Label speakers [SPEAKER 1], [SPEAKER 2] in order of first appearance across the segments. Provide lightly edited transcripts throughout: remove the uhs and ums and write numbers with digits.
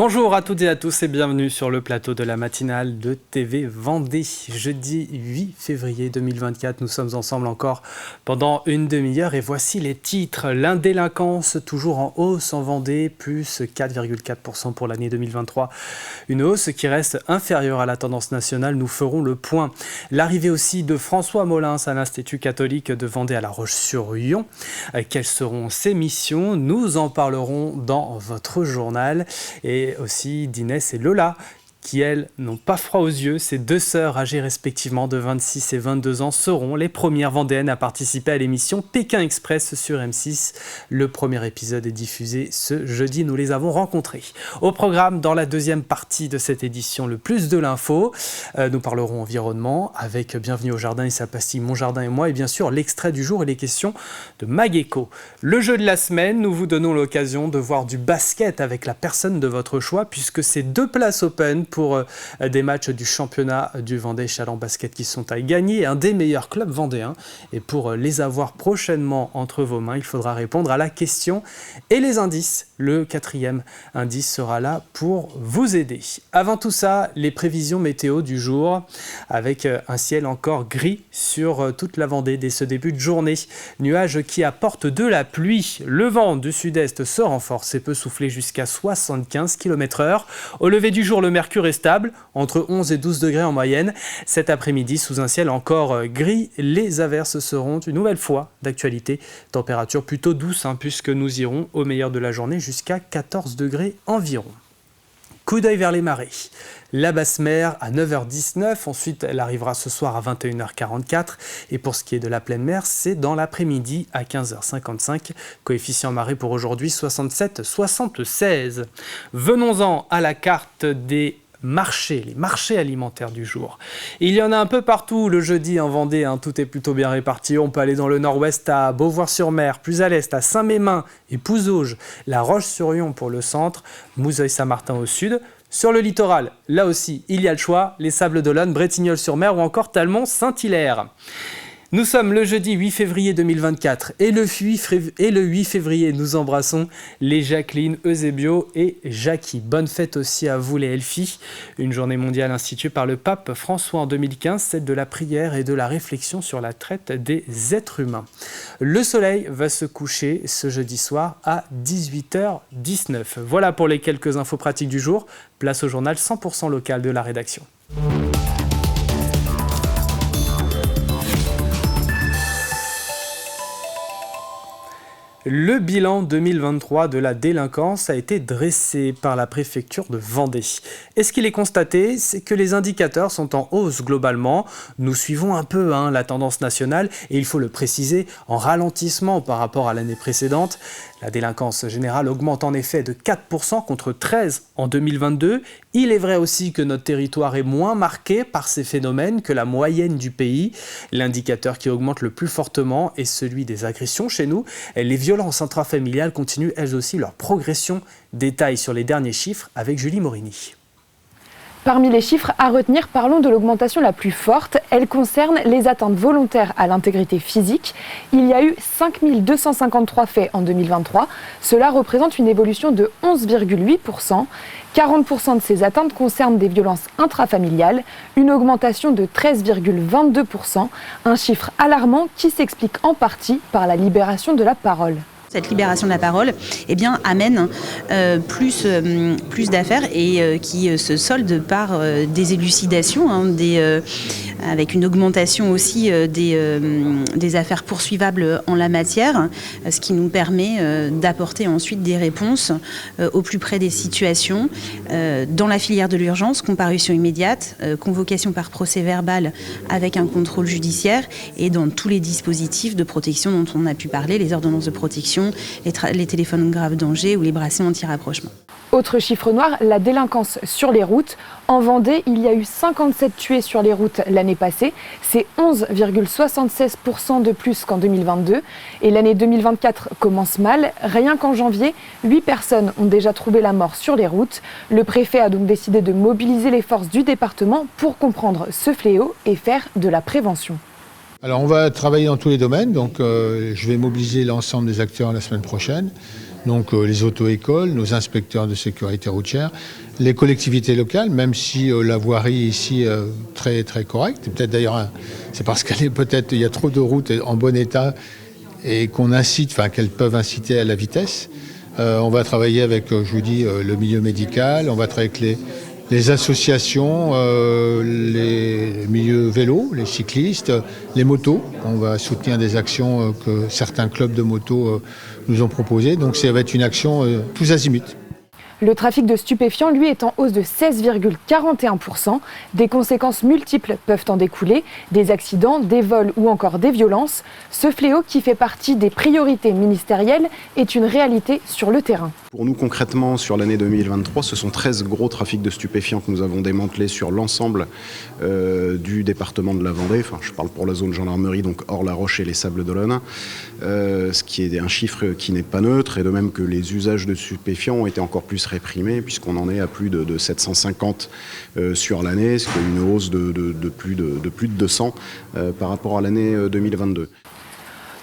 [SPEAKER 1] Bonjour à toutes et à tous et bienvenue sur le plateau de la matinale de TV Vendée. Jeudi 8 février 2024, nous sommes ensemble encore pendant une demi-heure et voici les titres. L'indélinquance toujours en hausse en Vendée, plus 4,4% pour l'année 2023. Une hausse qui reste inférieure à la tendance nationale, nous ferons le point. L'arrivée aussi de François Molins à l'Institut catholique de Vendée à La Roche-sur-Yon. Quelles seront ses missions? Nous en parlerons dans votre journal. Et aussi d'Inès et Lola, qui, elles, n'ont pas froid aux yeux. Ces deux sœurs âgées respectivement de 26 et 22 ans seront les premières vendéennes à participer à l'émission Pékin Express sur M6. Le premier épisode est diffusé ce jeudi. Nous les avons rencontrés. Au programme, dans la deuxième partie de cette édition, le plus de l'info. Nous parlerons environnement avec Bienvenue au jardin et sa pastille Mon Jardin et moi. Et bien sûr, l'extrait du jour et les questions de Mageco. Le jeu de la semaine, nous vous donnons l'occasion de voir du basket avec la personne de votre choix puisque c'est 2 places open pour des matchs du championnat du Vendée Chaland Basket qui sont à gagner, un des meilleurs clubs vendéens. Et pour les avoir prochainement entre vos mains, il faudra répondre à la question et les indices. Le 4e indice sera là pour vous aider. Avant tout ça, les prévisions météo du jour avec un ciel encore gris sur toute la Vendée dès ce début de journée. Nuages qui apportent de la pluie. Le vent du sud-est se renforce et peut souffler jusqu'à 75 km/h. Au lever du jour, le mercure est stable, entre 11 et 12 degrés en moyenne. Cet après-midi, sous un ciel encore gris, les averses seront une nouvelle fois d'actualité. Température plutôt douce, puisque nous irons au meilleur de la journée jusqu'à 14 degrés environ. Coup d'œil vers les marées. La basse mer à 9h19, ensuite elle arrivera ce soir à 21h44 et pour ce qui est de la pleine mer, c'est dans l'après-midi à 15h55. Coefficient marée pour aujourd'hui 67,76. Venons-en à la carte des marchés, les marchés alimentaires du jour. Il y en a un peu partout le jeudi en Vendée, tout est plutôt bien réparti. On peut aller dans le nord-ouest à Beauvoir-sur-Mer, plus à l'est à Saint-Mémin et Pouzauges, La Roche-sur-Yon pour le centre, Mouzeuil-Saint-Martin au sud. Sur le littoral, là aussi, il y a le choix, les Sables d'Olonne, Bretignolles-sur-Mer ou encore Talmont-Saint-Hilaire. Nous sommes le jeudi 8 février 2024 et le 8 février, nous embrassons les Jacqueline, Eusebio et Jackie. Bonne fête aussi à vous les Elfis. Une journée mondiale instituée par le pape François en 2015, celle de la prière et de la réflexion sur la traite des êtres humains. Le soleil va se coucher ce jeudi soir à 18h19. Voilà pour les quelques infos pratiques du jour. Place au journal 100% local de la rédaction. Le bilan 2023 de la délinquance a été dressé par la préfecture de Vendée. Et ce qu'il est constaté, c'est que les indicateurs sont en hausse globalement. Nous suivons un peu la tendance nationale et il faut le préciser, en ralentissement par rapport à l'année précédente. La délinquance générale augmente en effet de 4% contre 13% en 2022. Il est vrai aussi que notre territoire est moins marqué par ces phénomènes que la moyenne du pays. L'indicateur qui augmente le plus fortement est celui des agressions chez nous. Les violences intrafamiliales continuent elles aussi leur progression. Détails sur les derniers chiffres avec Julie Morini.
[SPEAKER 2] Parmi les chiffres à retenir, parlons de l'augmentation la plus forte. Elle concerne les atteintes volontaires à l'intégrité physique. Il y a eu 5253 faits en 2023. Cela représente une évolution de 11,8%. 40% de ces atteintes concernent des violences intrafamiliales, une augmentation de 13,22%, un chiffre alarmant qui s'explique en partie par la libération de la parole.
[SPEAKER 3] Cette libération de la parole amène plus d'affaires et qui se soldent par des élucidations, avec une augmentation aussi des affaires poursuivables en la matière, ce qui nous permet d'apporter ensuite des réponses au plus près des situations. Dans la filière de l'urgence, comparution immédiate, convocation par procès verbal avec un contrôle judiciaire et dans tous les dispositifs de protection dont on a pu parler, les ordonnances de protection, les téléphones grave danger ou les bracelets anti-rapprochement.
[SPEAKER 2] Autre chiffre noir, la délinquance sur les routes. En Vendée, il y a eu 57 tués sur les routes l'année passée. C'est 11,76% de plus qu'en 2022. Et l'année 2024 commence mal. Rien qu'en janvier, 8 personnes ont déjà trouvé la mort sur les routes. Le préfet a donc décidé de mobiliser les forces du département pour comprendre ce fléau et faire de la prévention.
[SPEAKER 4] Alors on va travailler dans tous les domaines, donc je vais mobiliser l'ensemble des acteurs la semaine prochaine, donc les auto-écoles, nos inspecteurs de sécurité routière, les collectivités locales, même si la voirie ici est très très correcte, peut-être d'ailleurs c'est parce il y a trop de routes en bon état et qu'elles peuvent inciter à la vitesse. On va travailler avec, je vous dis, le milieu médical, on va travailler avec les associations, les milieux vélos, les cyclistes, les motos. On va soutenir des actions que certains clubs de motos nous ont proposées. Donc ça va être une action tous azimuts.
[SPEAKER 2] Le trafic de stupéfiants, lui, est en hausse de 16,41%. Des conséquences multiples peuvent en découler, des accidents, des vols ou encore des violences. Ce fléau, qui fait partie des priorités ministérielles, est une réalité sur le terrain.
[SPEAKER 5] Pour nous, concrètement, sur l'année 2023, ce sont 13 gros trafics de stupéfiants que nous avons démantelés sur l'ensemble du département de la Vendée. Enfin, je parle pour la zone gendarmerie, donc hors La Roche et les Sables-d'Olonne, ce qui est un chiffre qui n'est pas neutre, et de même que les usages de stupéfiants ont été encore plus réprimés, puisqu'on en est à plus de 750 sur l'année, ce qui est une hausse de plus de 200 par rapport à l'année 2022.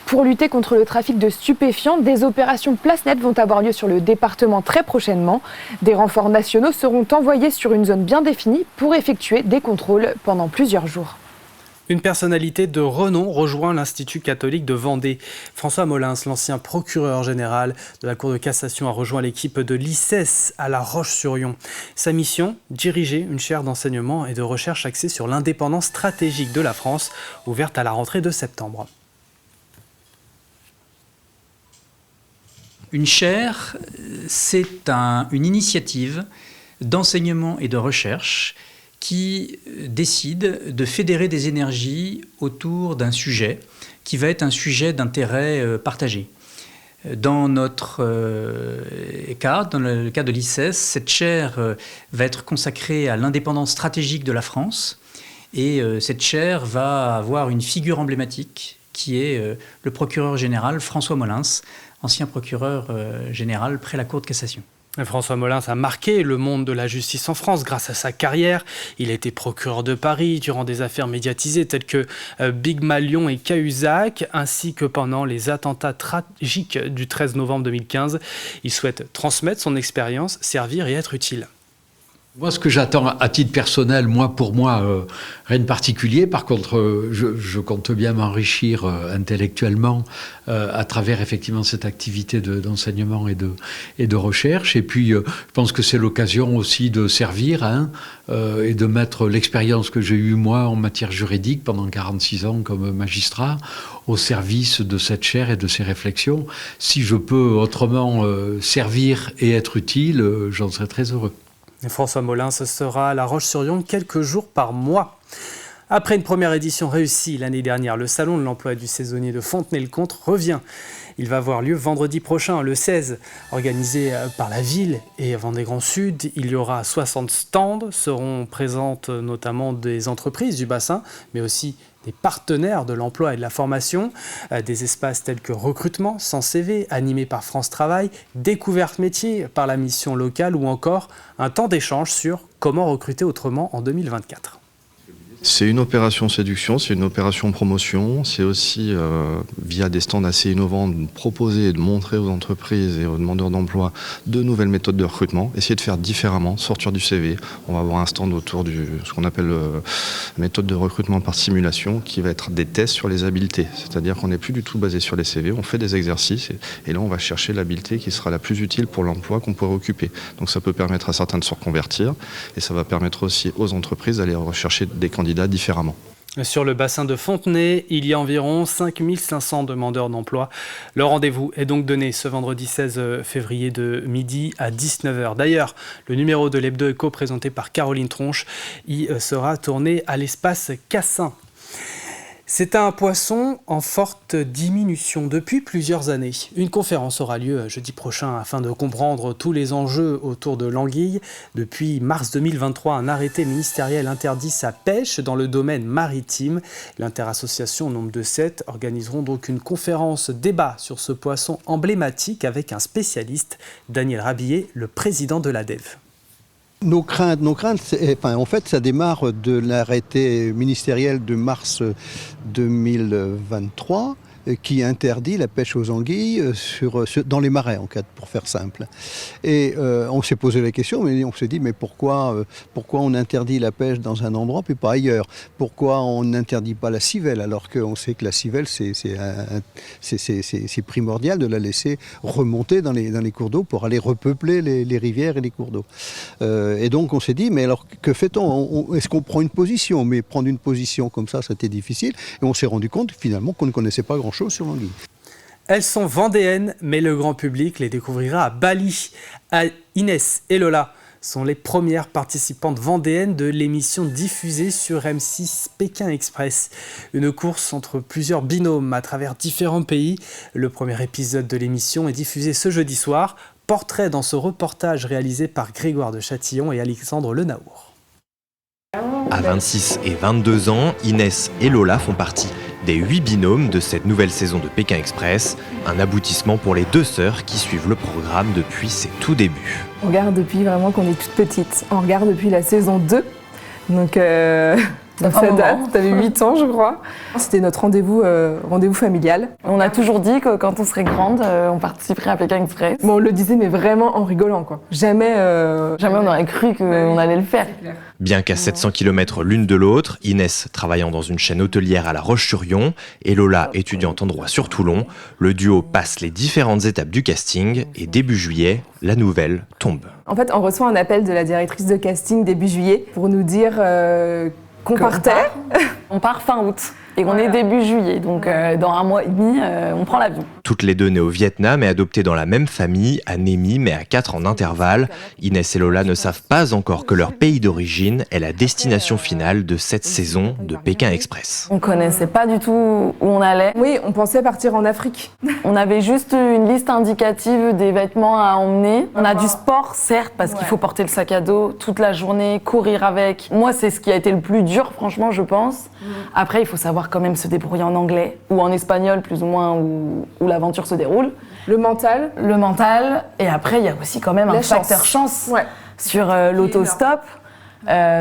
[SPEAKER 2] Pour lutter contre le trafic de stupéfiants, des opérations place nette vont avoir lieu sur le département très prochainement. Des renforts nationaux seront envoyés sur une zone bien définie pour effectuer des contrôles pendant plusieurs jours.
[SPEAKER 1] Une personnalité de renom rejoint l'Institut catholique de Vendée. François Molins, l'ancien procureur général de la Cour de cassation, a rejoint l'équipe de l'ICES à La Roche-sur-Yon. Sa mission, diriger une chaire d'enseignement et de recherche axée sur l'indépendance stratégique de la France, ouverte à la rentrée de septembre.
[SPEAKER 6] Une chaire, c'est une initiative d'enseignement et de recherche qui décide de fédérer des énergies autour d'un sujet qui va être un sujet d'intérêt partagé. Dans notre cas, dans le cas de l'ICES, cette chaire va être consacrée à l'indépendance stratégique de la France, et cette chaire va avoir une figure emblématique qui est le procureur général François Molins, ancien procureur général près la Cour de cassation.
[SPEAKER 1] François Molins a marqué le monde de la justice en France grâce à sa carrière. Il a été procureur de Paris durant des affaires médiatisées telles que Big Malion et Cahuzac, ainsi que pendant les attentats tragiques du 13 novembre 2015. Il souhaite transmettre son expérience, servir et être utile.
[SPEAKER 7] Moi, ce que j'attends à titre personnel, pour moi, rien de particulier. Par contre, je compte bien m'enrichir intellectuellement à travers effectivement cette activité d'enseignement et de recherche. Et puis, je pense que c'est l'occasion aussi de servir et de mettre l'expérience que j'ai eue, moi, en matière juridique pendant 46 ans comme magistrat, au service de cette chaire et de ses réflexions. Si je peux autrement servir et être utile, j'en serai très heureux.
[SPEAKER 1] François Molins sera à La Roche-sur-Yon quelques jours par mois. Après une première édition réussie l'année dernière, le Salon de l'emploi et du saisonnier de Fontenay-le-Comte revient. Il va avoir lieu vendredi prochain, le 16, organisé par la ville et Vendée Grand Sud. Il y aura 60 stands, seront présentes notamment des entreprises du bassin, mais aussi des partenaires de l'emploi et de la formation, des espaces tels que recrutement sans CV, animé par France Travail, découverte métier par la mission locale ou encore un temps d'échange sur comment recruter autrement en 2024.
[SPEAKER 8] C'est une opération séduction, c'est une opération promotion, c'est aussi via des stands assez innovants de proposer et de montrer aux entreprises et aux demandeurs d'emploi de nouvelles méthodes de recrutement, essayer de faire différemment, sortir du CV. On va avoir un stand autour de ce qu'on appelle méthode de recrutement par simulation qui va être des tests sur les habiletés, c'est-à-dire qu'on n'est plus du tout basé sur les CV, on fait des exercices et là on va chercher l'habileté qui sera la plus utile pour l'emploi qu'on pourrait occuper. Donc ça peut permettre à certains de se reconvertir et ça va permettre aussi aux entreprises d'aller rechercher des candidats différemment.
[SPEAKER 1] Sur le bassin de Fontenay, il y a environ 5500 demandeurs d'emploi. Le rendez-vous est donc donné ce vendredi 16 février de midi à 19h. D'ailleurs, le numéro de l'Hebdo Éco présenté par Caroline Tronche y sera tourné à l'espace Cassin. C'est un poisson en forte diminution depuis plusieurs années. Une conférence aura lieu jeudi prochain afin de comprendre tous les enjeux autour de l'anguille. Depuis mars 2023, un arrêté ministériel interdit sa pêche dans le domaine maritime. L'interassociation Nombre de 7 organiseront donc une conférence débat sur ce poisson emblématique avec un spécialiste, Daniel Rabillet, le président de l'ADEV.
[SPEAKER 9] Nos craintes, en fait, ça démarre de l'arrêté ministériel de mars 2023 qui interdit la pêche aux anguilles dans les marais, en fait, pour faire simple. Et on s'est posé la question, mais on s'est dit, mais pourquoi on interdit la pêche dans un endroit puis pas ailleurs? Pourquoi on n'interdit pas la civelle, alors qu'on sait que la civelle, c'est primordial de la laisser remonter dans les cours d'eau pour aller repeupler les rivières et les cours d'eau. Et donc on s'est dit, mais alors que fait-on? Est-ce qu'on prend une position? Mais prendre une position comme ça, c'était difficile. Et on s'est rendu compte finalement qu'on ne connaissait pas grand-chose sur l'anguille.
[SPEAKER 1] Elles sont vendéennes, mais le grand public les découvrira à Bali. Inès et Lola sont les premières participantes vendéennes de l'émission diffusée sur M6 Pékin Express. Une course entre plusieurs binômes à travers différents pays. Le premier épisode de l'émission est diffusé ce jeudi soir. Portrait dans ce reportage réalisé par Grégoire de Châtillon et Alexandre Lenaour.
[SPEAKER 10] À 26 et 22 ans, Inès et Lola font partie des 8 binômes de cette nouvelle saison de Pékin Express, un aboutissement pour les 2 sœurs qui suivent le programme depuis ses tout débuts.
[SPEAKER 11] On regarde depuis vraiment qu'on est toute petite. On regarde depuis la saison 2. Donc ça date, t'avais 8 ans je crois. C'était notre rendez-vous familial.
[SPEAKER 2] On a toujours dit que quand on serait grande, on participerait à Pékin Express.
[SPEAKER 11] Bon, on le disait mais vraiment en rigolant quoi. Jamais
[SPEAKER 2] on aurait cru qu'on allait le faire.
[SPEAKER 10] Bien qu'à 700 km l'une de l'autre, Inès travaillant dans une chaîne hôtelière à La Roche-sur-Yon et Lola étudiante en droit sur Toulon, le duo passe les différentes étapes du casting et début juillet, la nouvelle tombe.
[SPEAKER 11] En fait, on reçoit un appel de la directrice de casting début juillet pour nous dire qu'on partait.
[SPEAKER 2] On part fin août et on est début juillet, donc dans un mois et demi, on prend l'avion.
[SPEAKER 10] Toutes les deux nées au Vietnam et adoptées dans la même famille, à Némy, mais à 4 en intervalle, Inès et Lola ne savent pas encore que leur pays d'origine est la destination finale de cette saison de Pékin Express.
[SPEAKER 2] On connaissait pas du tout où on allait.
[SPEAKER 11] Oui, on pensait partir en Afrique.
[SPEAKER 2] On avait juste une liste indicative des vêtements à emmener. On a du sport, certes, parce qu'il faut porter le sac à dos toute la journée, courir avec. Moi, c'est ce qui a été le plus dur, franchement, je pense. Après, il faut savoir quand même se débrouiller en anglais ou en espagnol, plus ou moins, où l'aventure se déroule.
[SPEAKER 11] Le mental,
[SPEAKER 2] et après, il y a aussi quand même un facteur chance. Sur l'autostop.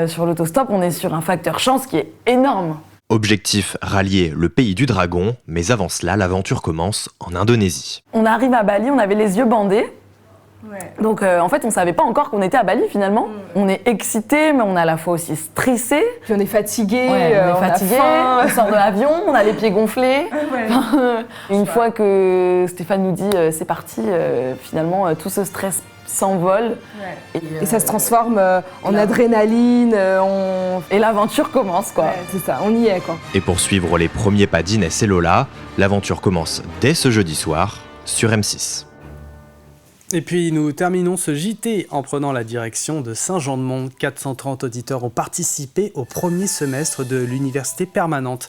[SPEAKER 2] Sur l'autostop, on est sur un facteur chance qui est énorme.
[SPEAKER 10] Objectif, rallier le pays du dragon, mais avant cela, l'aventure commence en Indonésie.
[SPEAKER 2] On arrive à Bali, on avait les yeux bandés. Donc en fait, on savait pas encore qu'on était à Bali finalement. On est excité, mais on est à la fois aussi stressé.
[SPEAKER 11] Puis on est fatigué,
[SPEAKER 2] on sort de l'avion, on a les pieds gonflés. Une fois que Stéphane nous dit c'est parti, finalement tout ce stress s'envole.
[SPEAKER 11] Et ça se transforme en adrénaline.
[SPEAKER 2] Et l'aventure commence quoi.
[SPEAKER 11] C'est ça, on y est quoi.
[SPEAKER 10] Et pour suivre les premiers pas d'Inès et Lola, l'aventure commence dès ce jeudi soir sur M6.
[SPEAKER 1] Et puis nous terminons ce JT en prenant la direction de Saint-Jean-de-Mont. 430 auditeurs ont participé au premier semestre de l'université permanente.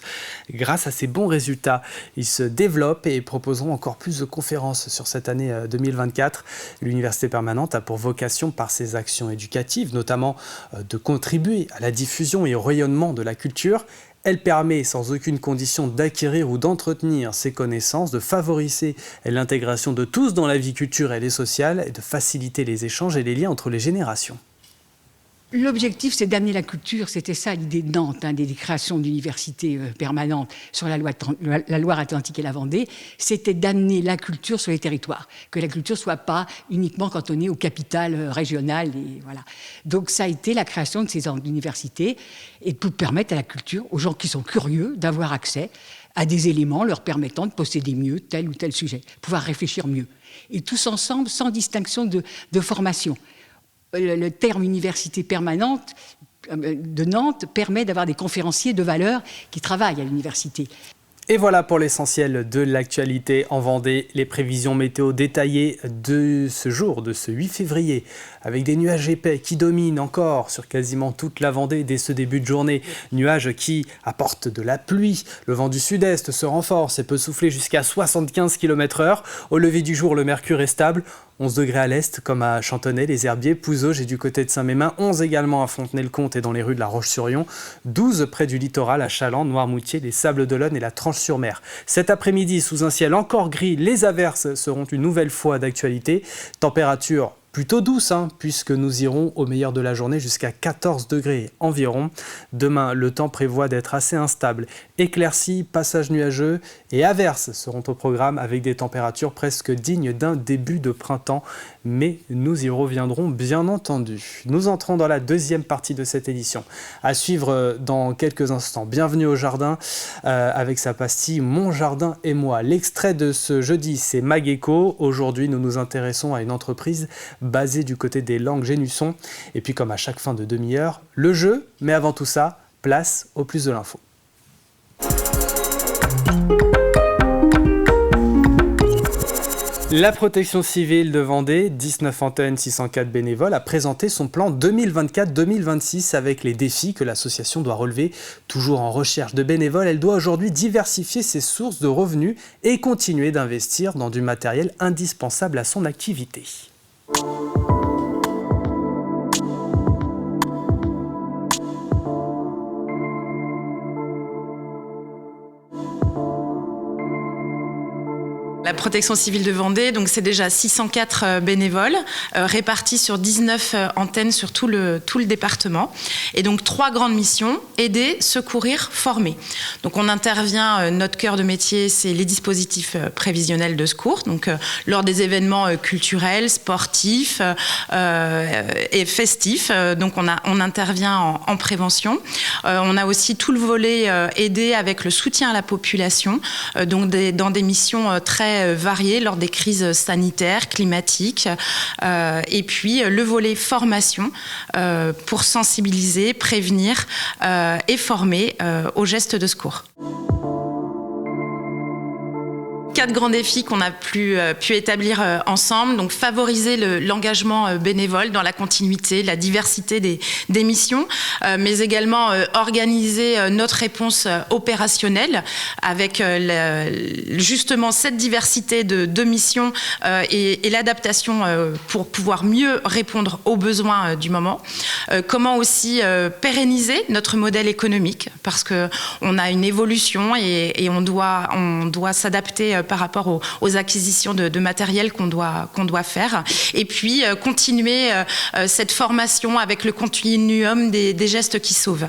[SPEAKER 1] Grâce à ces bons résultats, ils se développent et proposeront encore plus de conférences sur cette année 2024. L'université permanente a pour vocation, par ses actions éducatives, notamment de contribuer à la diffusion et au rayonnement de la culture. Elle permet sans aucune condition d'acquérir ou d'entretenir ses connaissances, de favoriser l'intégration de tous dans la vie culturelle et sociale et de faciliter les échanges et les liens entre les générations.
[SPEAKER 12] L'objectif, c'est d'amener la culture. C'était ça l'idée de Nantes, des créations d'universités permanentes sur la Loire-Atlantique et la Vendée. C'était d'amener la culture sur les territoires. Que la culture ne soit pas uniquement cantonnée aux capitales régionales. Et voilà. Donc ça a été la création de ces universités et pour permettre à la culture, aux gens qui sont curieux, d'avoir accès à des éléments leur permettant de posséder mieux tel ou tel sujet, pouvoir réfléchir mieux. Et tous ensemble, sans distinction de formation. Le terme université permanente de Nantes permet d'avoir des conférenciers de valeur qui travaillent à l'université.
[SPEAKER 1] Et voilà pour l'essentiel de l'actualité en Vendée. Les prévisions météo détaillées de ce jour, de ce 8 février, avec des nuages épais qui dominent encore sur quasiment toute la Vendée dès ce début de journée. Nuages qui apportent de la pluie. Le vent du sud-est se renforce et peut souffler jusqu'à 75 km/h. Au lever du jour, le mercure est stable. 11 degrés à l'est, comme à Chantonnay, les Herbiers, Pouzauges et du côté de Saint-Mémin. 11 également à Fontenay-le-Comte et dans les rues de la Roche-sur-Yon. 12 près du littoral, à Chaland, Noirmoutier, les Sables-d'Olonne et la Tranche-sur-Mer. Cet après-midi, sous un ciel encore gris, les averses seront une nouvelle fois d'actualité. Température plutôt douce, puisque nous irons au meilleur de la journée jusqu'à 14 degrés environ. Demain, le temps prévoit d'être assez instable. Éclaircies, passages nuageux et averses seront au programme avec des températures presque dignes d'un début de printemps. Mais nous y reviendrons bien entendu. Nous entrons dans la deuxième partie de cette édition. À suivre dans quelques instants. Bienvenue au jardin avec sa pastille Mon jardin et moi. L'extrait de ce jeudi, c'est Mageco. Aujourd'hui, nous nous intéressons à une entreprise basée du côté des Langues-Génusson. Et puis, comme à chaque fin de demi-heure, le jeu. Mais avant tout ça, place au plus de l'info. La protection civile de Vendée, 19 antennes, 604 bénévoles, a présenté son plan 2024-2026 avec les défis que l'association doit relever. Toujours en recherche de bénévoles, elle doit aujourd'hui diversifier ses sources de revenus et continuer d'investir dans du matériel indispensable à son activité.
[SPEAKER 13] La protection civile de Vendée, donc c'est déjà 604 bénévoles répartis sur 19 antennes sur tout le département. Et donc 3 grandes missions, aider, secourir, former. Donc on intervient, notre cœur de métier, c'est les dispositifs prévisionnels de secours. Donc lors des événements culturels, sportifs et festifs. Donc on intervient en prévention. On a aussi tout le volet aider avec le soutien à la population, donc dans des missions très variées lors des crises sanitaires, climatiques, et puis le volet formation pour sensibiliser, prévenir et former aux gestes de secours. 4 grands défis qu'on a pu établir ensemble. Donc, favoriser l'engagement bénévole dans la continuité, la diversité des missions, mais également organiser notre réponse opérationnelle avec justement cette diversité de missions et l'adaptation pour pouvoir mieux répondre aux besoins du moment. Comment aussi pérenniser notre modèle économique parce qu'on a une évolution et on doit s'adapter par rapport aux acquisitions de matériel qu'on doit faire. Et puis, continuer cette formation avec le continuum des gestes qui sauvent.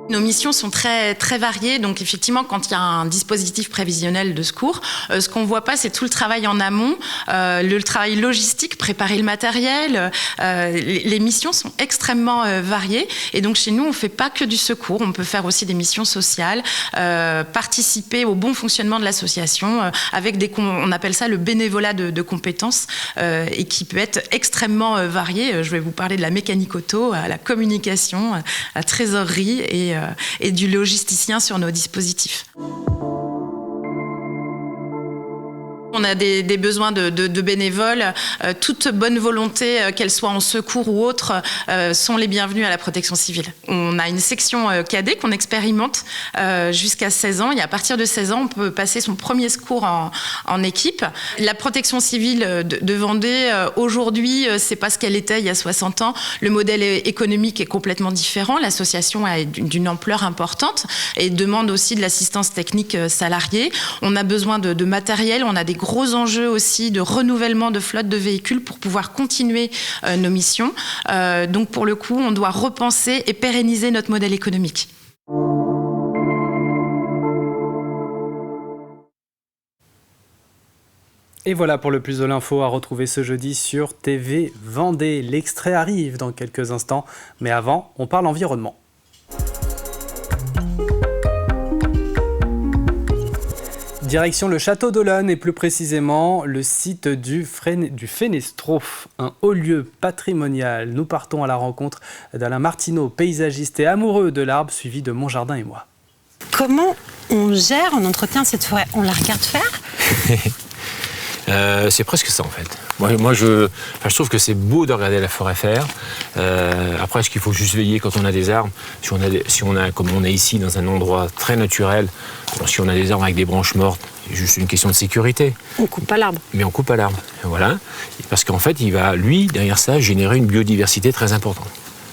[SPEAKER 13] Nos missions sont très, très variées. Donc, effectivement, quand il y a un dispositif prévisionnel de secours, ce qu'on ne voit pas, c'est tout le travail en amont, le travail logistique, préparer le matériel. Les missions sont extrêmement variées. Et donc, chez nous, on ne fait pas que du secours. On peut faire aussi des missions sociales, participer au bon fonctionnement de l'association avec on appelle ça le bénévolat de compétences et qui peut être extrêmement varié. Je vais vous parler de la mécanique auto, à la communication, à la trésorerie et du logisticien sur nos dispositifs. On a des besoins de bénévoles. Toute bonne volonté, qu'elle soit en secours ou autre, sont les bienvenus à la protection civile. On a une section cadet qu'on expérimente jusqu'à 16 ans. Et à partir de 16 ans, on peut passer son premier secours en équipe. La protection civile de Vendée, aujourd'hui, c'est pas ce qu'elle était il y a 60 ans. Le modèle économique est complètement différent. L'association est d'une ampleur importante et demande aussi de l'assistance technique salariée. On a besoin de matériel, on a des gros enjeux aussi de renouvellement de flotte de véhicules pour pouvoir continuer nos missions. Donc pour le coup, on doit repenser et pérenniser notre modèle économique.
[SPEAKER 1] Et voilà pour le plus de l'info à retrouver ce jeudi sur TV Vendée. L'extrait arrive dans quelques instants, mais avant, on parle environnement. Direction le château d'Olonne et plus précisément le site du Fenestro, un haut lieu patrimonial. Nous partons à la rencontre d'Alain Martineau, paysagiste et amoureux de l'arbre, suivi de Mon jardin et moi.
[SPEAKER 14] Comment on gère, on entretient cette forêt? On la regarde faire?
[SPEAKER 15] C'est presque ça en fait. Moi je trouve que c'est beau de regarder la forêt faire. Après, est-ce qu'il faut juste veiller quand on a des arbres? Si on a, comme on est ici, dans un endroit très naturel, alors si on a des arbres avec des branches mortes, c'est juste une question de sécurité.
[SPEAKER 14] On coupe pas l'arbre.
[SPEAKER 15] Mais on coupe pas l'arbre, voilà. Parce qu'en fait, il va, lui, derrière ça, générer une biodiversité très importante.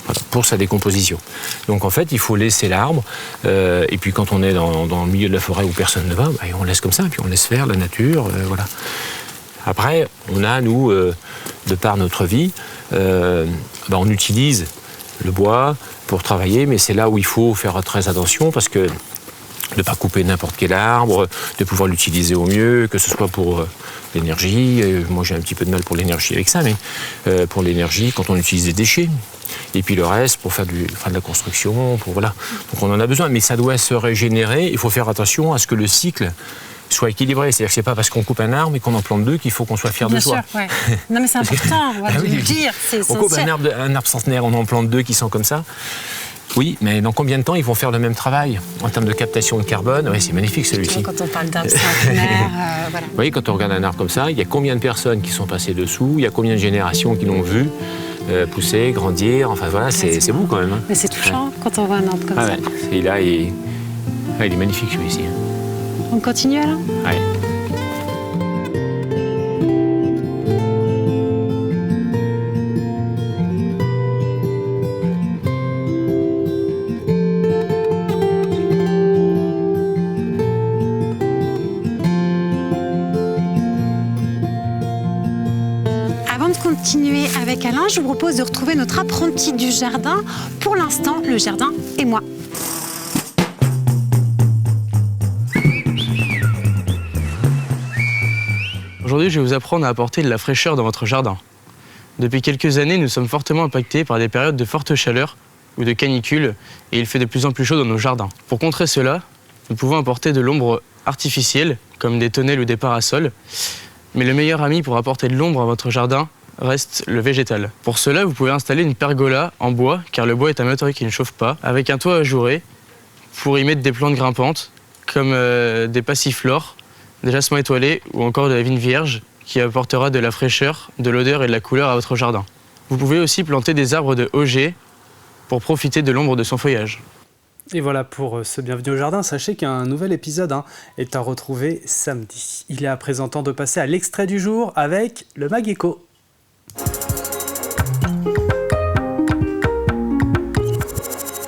[SPEAKER 15] Voilà, pour sa décomposition. Donc en fait, il faut laisser l'arbre, et puis quand on est dans le milieu de la forêt où personne ne va, on laisse comme ça, puis on laisse faire la nature, voilà. Après, on a, nous, de par notre vie, on utilise le bois pour travailler, mais c'est là où il faut faire très attention parce que de ne pas couper n'importe quel arbre, de pouvoir l'utiliser au mieux, que ce soit pour l'énergie. Moi, j'ai un petit peu de mal pour l'énergie avec ça, mais pour l'énergie, quand on utilise des déchets. Et puis le reste, pour faire de la construction, voilà. Donc on en a besoin, mais ça doit se régénérer. Il faut faire attention à ce que le cycle soit équilibré. C'est-à-dire que c'est pas parce qu'on coupe un arbre et qu'on en plante 2 qu'il faut qu'on soit fier de soi.
[SPEAKER 14] Bien sûr, ouais. Non mais c'est important de le dire, c'est essentiel.
[SPEAKER 15] On coupe un arbre centenaire, on en plante 2 qui sont comme ça. Oui, mais dans combien de temps ils vont faire le même travail en termes de captation de carbone? Oui, c'est magnifique celui-ci.
[SPEAKER 14] Quand on parle d'arbre centenaire, voilà.
[SPEAKER 15] Vous voyez, quand on regarde un arbre comme ça, il y a combien de personnes qui sont passées dessous, il y a combien de générations qui l'ont vu pousser, grandir, enfin voilà, c'est beau quand même. Hein.
[SPEAKER 14] Mais c'est touchant quand on voit un arbre comme ça.
[SPEAKER 15] Ouais. Et là, il est magnifique celui-ci.
[SPEAKER 14] On continue alors?
[SPEAKER 15] Ouais.
[SPEAKER 14] Continuer avec Alain, je vous propose de retrouver notre apprenti du jardin. Pour l'instant, le jardin et moi.
[SPEAKER 16] Aujourd'hui, je vais vous apprendre à apporter de la fraîcheur dans votre jardin. Depuis quelques années, nous sommes fortement impactés par des périodes de forte chaleur ou de canicule, et il fait de plus en plus chaud dans nos jardins. Pour contrer cela, nous pouvons apporter de l'ombre artificielle, comme des tonnelles ou des parasols. Mais le meilleur ami pour apporter de l'ombre à votre jardin reste le végétal. Pour cela, vous pouvez installer une pergola en bois, car le bois est un matériau qui ne chauffe pas, avec un toit ajouré pour y mettre des plantes grimpantes, comme des passiflores, des jasmins étoilés ou encore de la vigne vierge, qui apportera de la fraîcheur, de l'odeur et de la couleur à votre jardin. Vous pouvez aussi planter des arbres de auger pour profiter de l'ombre de son feuillage.
[SPEAKER 1] Et voilà pour ce Bienvenue au Jardin. Sachez qu'un nouvel épisode est à retrouver samedi. Il est à présent temps de passer à l'extrait du jour avec le Mag-Éco.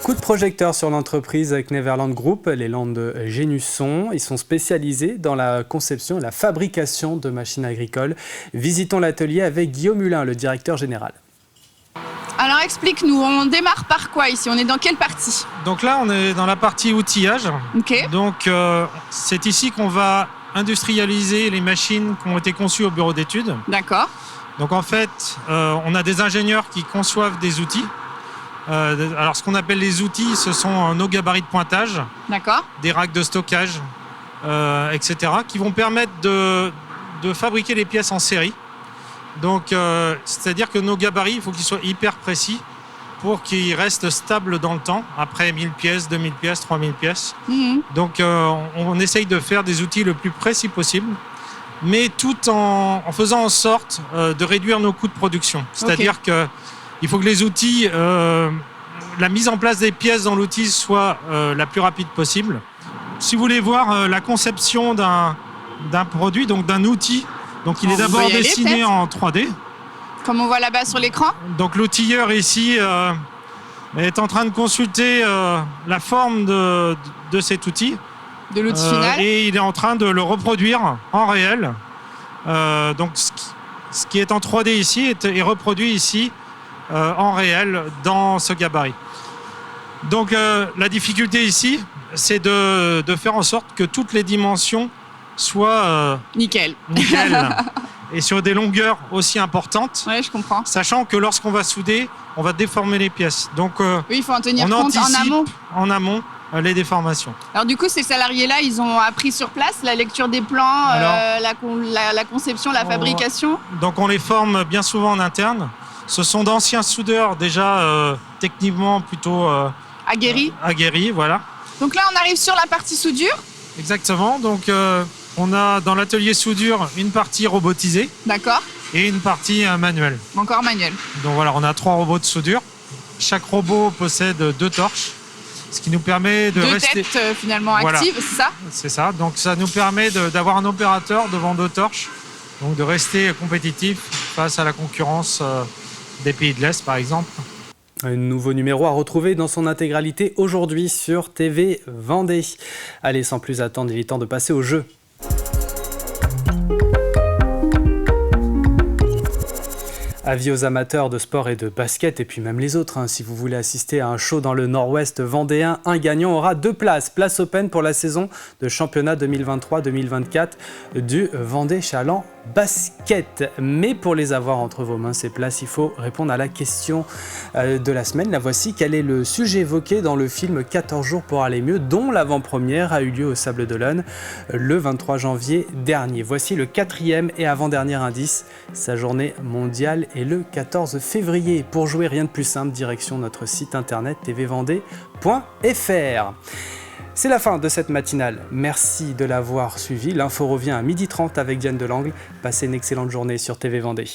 [SPEAKER 1] Coup de projecteur sur l'entreprise Kneverland Group, les Landes de Génusson. Ils sont spécialisés dans la conception et la fabrication de machines agricoles. Visitons l'atelier avec Guillaume Hulin, le directeur général.
[SPEAKER 17] Alors explique-nous, on démarre par quoi ici? On est dans quelle partie?
[SPEAKER 18] Donc là, on est dans la partie outillage.
[SPEAKER 17] Okay.
[SPEAKER 18] Donc c'est ici qu'on va industrialiser les machines qui ont été conçues au bureau d'études.
[SPEAKER 17] D'accord.
[SPEAKER 18] Donc en fait, on a des ingénieurs qui conçoivent des outils. Alors ce qu'on appelle les outils, ce sont nos gabarits de pointage, des racks de stockage, etc., qui vont permettre de fabriquer les pièces en série. Donc c'est-à-dire que nos gabarits, il faut qu'ils soient hyper précis pour qu'ils restent stables dans le temps, après 1000 pièces, 2000 pièces, 3000 pièces. Mmh. Donc on essaye de faire des outils le plus précis possible, mais tout en faisant en sorte de réduire nos coûts de production. C'est-à-dire qu'il faut que les outils, la mise en place des pièces dans l'outil soit la plus rapide possible. Si vous voulez voir la conception d'un produit, donc d'un outil, donc il est d'abord dessiné en 3D.
[SPEAKER 17] Comme on voit là-bas sur l'écran.
[SPEAKER 18] Donc l'outilleur ici est en train de consulter la forme de cet outil.
[SPEAKER 17] De l'outil final.
[SPEAKER 18] Et il est en train de le reproduire en réel. Donc ce qui est en 3D ici est reproduit ici en réel dans ce gabarit. Donc la difficulté ici, c'est de faire en sorte que toutes les dimensions soient
[SPEAKER 17] nickel.
[SPEAKER 18] Et sur des longueurs aussi importantes.
[SPEAKER 17] Oui, je comprends.
[SPEAKER 18] Sachant que lorsqu'on va souder, on va déformer les pièces. Donc
[SPEAKER 17] oui, il faut en tenir compte
[SPEAKER 18] en amont les déformations.
[SPEAKER 17] Alors du coup, ces salariés-là, ils ont appris sur place la lecture des plans, la conception, la fabrication.
[SPEAKER 18] Donc on les forme bien souvent en interne. Ce sont d'anciens soudeurs déjà techniquement plutôt aguerris, voilà.
[SPEAKER 17] Donc là, on arrive sur la partie soudure.
[SPEAKER 18] Exactement. Donc on a dans l'atelier soudure une partie robotisée.
[SPEAKER 17] D'accord.
[SPEAKER 18] Et une partie manuelle.
[SPEAKER 17] Encore manuelle.
[SPEAKER 18] Donc voilà, on a 3 robots de soudure. Chaque robot possède 2 torches, ce qui nous permet de rester...
[SPEAKER 17] 2 têtes finalement actives, c'est ça?
[SPEAKER 18] C'est ça. Donc ça nous permet d'avoir un opérateur devant 2 torches, donc de rester compétitif face à la concurrence des pays de l'Est, par exemple.
[SPEAKER 1] Un nouveau numéro à retrouver dans son intégralité aujourd'hui sur TV Vendée. Allez, sans plus attendre, il est temps de passer au jeu. Avis aux amateurs de sport et de basket, et puis même les autres, si vous voulez assister à un show dans le nord-ouest vendéen, un gagnant aura 2 places. Place open pour la saison de championnat 2023-2024 du Vendée Chaland Basket. Mais pour les avoir entre vos mains, ces places, il faut répondre à la question de la semaine. La voici. Quel est le sujet évoqué dans le film 14 jours pour aller mieux, dont l'avant-première a eu lieu au Sables d'Olonne le 23 janvier dernier. Voici le 4e et avant-dernier indice. Sa journée mondiale est le 14 février. Pour jouer, rien de plus simple, direction notre site internet tvvendée.fr. C'est la fin de cette matinale. Merci de l'avoir suivi. L'info revient à 12h30 avec Diane Delangle. Passez une excellente journée sur TV Vendée.